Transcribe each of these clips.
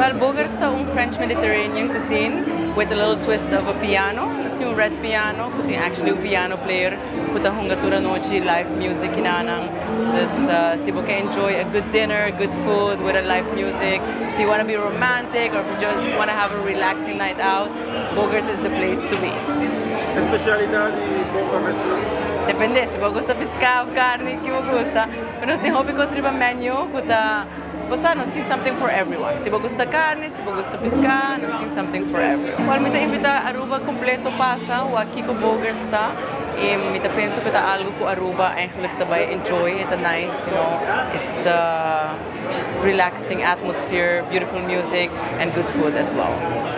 Well, Bogarts is a French Mediterranean cuisine with a little twist of a piano. It's yung red piano, kuting actually a piano player, kuta hungatura noche, live music inanang. This sibo can enjoy a good dinner, good food with a live music. If you want to be romantic or if you just want to have a relaxing night out, Bogarts is the place to be. Specialidad di Bogarts Restaurant. Depende, se gusta pescado, carne, que gusta. Pero nós tem hobby ko sa menu, kuta basta nós tem something for everyone. Se gusta carne, se gusta pesca, nós tem something for everyone. Well, mita invita Aruba completo pasa, o aqui ko Bogarts ta. E mita penso que tá algo ko Aruba eigenlijk tabay enjoy, it's nice, you know. It's relaxing atmosphere, beautiful music, and good food as well.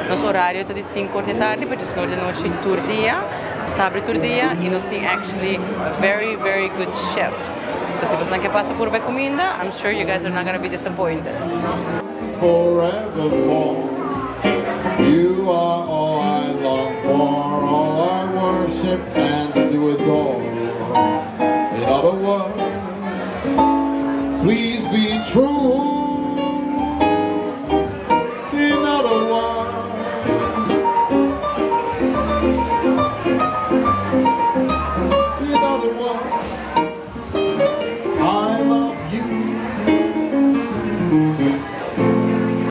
Nosso horário é de 5 da tarde, para 9 da noite tour dia. Nós abre tour dia e nós tem actually a very, very good chef. So se você não quer passar por uma cuminda, I'm sure you guys are not going to be disappointed. Forevermore, you are all I long for, all I worship and to adore. In other words, please be true.